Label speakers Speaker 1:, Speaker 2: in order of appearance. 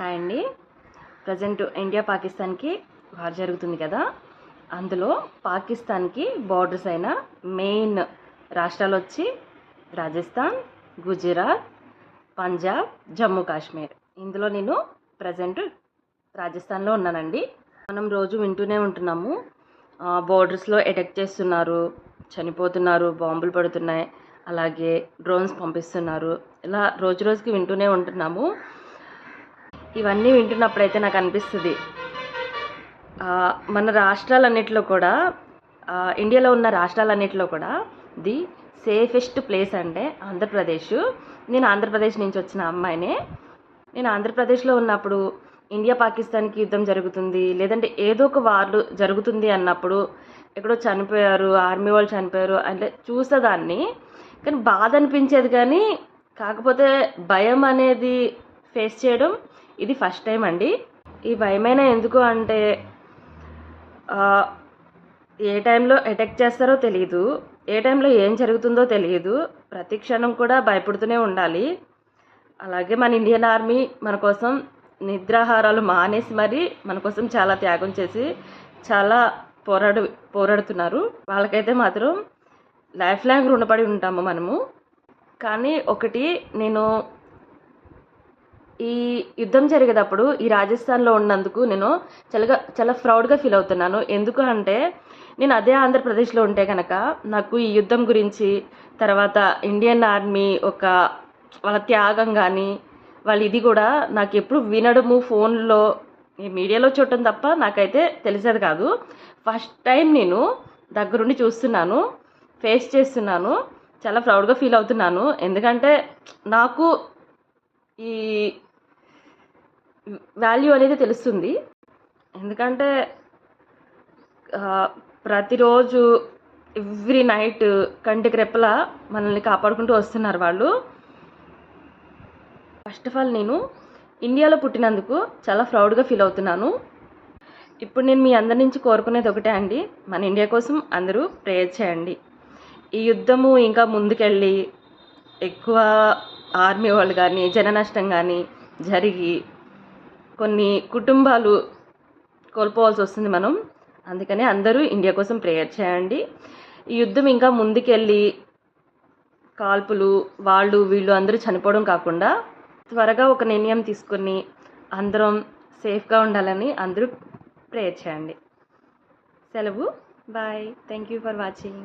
Speaker 1: Hi అండి. Present India పాకిస్తాన్కి war జరుగుతుంది కదా, అందులో పాకిస్తాన్కి బార్డర్స్ అయిన మెయిన్ రాష్ట్రాలు వచ్చి రాజస్థాన్, గుజరాత్, పంజాబ్, జమ్మూ కాశ్మీర్. ఇందులో నేను ప్రజెంట్ రాజస్థాన్లో ఉన్నానండి. మనం రోజు వింటూనే ఉంటున్నాము, బోర్డర్స్లో అటాక్ చేస్తున్నారు, చనిపోతున్నారు, బాంబులు పడుతున్నాయి, అలాగే డ్రోన్స్ పంపిస్తున్నారు. ఇలా రోజు రోజుకి వింటూనే ఉంటున్నాము. ఇవన్నీ వింటున్నప్పుడైతే నాకు అనిపిస్తుంది, మన రాష్ట్రాలన్నిటిలో కూడా, ఇండియాలో ఉన్న రాష్ట్రాలన్నిటిలో కూడా ది సేఫెస్ట్ ప్లేస్ అంటే ఆంధ్రప్రదేశ్. నేను ఆంధ్రప్రదేశ్ నుంచి వచ్చిన అమ్మాయినే. నేను ఆంధ్రప్రదేశ్లో ఉన్నప్పుడు ఇండియా పాకిస్తాన్కి యుద్ధం జరుగుతుంది, లేదంటే ఏదో ఒక వార్లు జరుగుతుంది అన్నప్పుడు ఎక్కడో చనిపోయారు, ఆర్మీ వాళ్ళు చనిపోయారు అంటే చూసేదాన్ని. కానీ బాధ అనిపించేది, కానీ కాకపోతే భయం అనేది ఫేస్ చేయడం ఇది ఫస్ట్ టైం అండి. ఈ భయమైనా ఎందుకు అంటే, ఏ టైంలో అటాక్ చేస్తారో తెలియదు, ఏ టైంలో ఏం జరుగుతుందో తెలియదు. ప్రతి క్షణం కూడా భయపడుతూనే ఉండాలి. అలాగే మన ఇండియన్ ఆర్మీ మన కోసం నిద్రాహారాలు మానేసి మరి మన కోసం చాలా త్యాగం చేసి చాలా పోరాడుతున్నారు. వాళ్ళకైతే మాత్రం లైఫ్ లాంగ్ రుణపడి ఉంటాము మనము. కానీ ఒకటి, నేను ఈ యుద్ధం జరిగేటప్పుడు ఈ రాజస్థాన్లో ఉన్నందుకు నేను చాలా ప్రౌడ్గా ఫీల్ అవుతున్నాను. ఎందుకు అంటే, నేను అదే ఆంధ్రప్రదేశ్లో ఉంటే కనుక నాకు ఈ యుద్ధం గురించి, తర్వాత ఇండియన్ ఆర్మీ వాళ్ళ త్యాగం కానీ వాళ్ళ ఇది కూడా నాకు ఎప్పుడు వినడము, ఫోన్లో మీడియాలో చూడటం తప్ప నాకైతే తెలిసేది కాదు. ఫస్ట్ టైం నేను దగ్గరుండి చూస్తున్నాను, ఫేస్ చేస్తున్నాను. చాలా ప్రౌడ్గా ఫీల్ అవుతున్నాను. ఎందుకంటే నాకు ఈ వాల్యూ అనేది తెలుస్తుంది. ఎందుకంటే ప్రతిరోజు ఎవ్రీ నైట్ కంటికి రెప్పలా మనల్ని కాపాడుకుంటూ వస్తున్నారు వాళ్ళు. ఫస్ట్ ఆఫ్ ఆల్ నేను ఇండియాలో పుట్టినందుకు చాలా ప్రౌడ్గా ఫీల్ అవుతున్నాను. ఇప్పుడు నేను మీ అందరి నుంచి కోరుకునేది ఒకటే అండి, మన ఇండియా కోసం అందరూ ప్రేయర్ చేయండి. ఈ యుద్ధము ఇంకా ముందుకెళ్ళి ఎక్కువ ఆర్మీ వాళ్ళు కానీ, జన నష్టం కానీ జరిగి కొన్ని కుటుంబాలు కోల్పోవాల్సి వస్తుంది మనం. అందుకని అందరూ ఇండియా కోసం ప్రేయర్ చేయండి. ఈ యుద్ధం ఇంకా ముందుకెళ్ళి కాల్పులు, వాళ్ళు వీళ్ళు అందరూ చనిపోవడం కాకుండా త్వరగా ఒక నిర్ణయం తీసుకుని అందరం సేఫ్గా ఉండాలని అందరూ ప్రేయర్ చేయండి. సెలవు. Bye. Thank you for watching.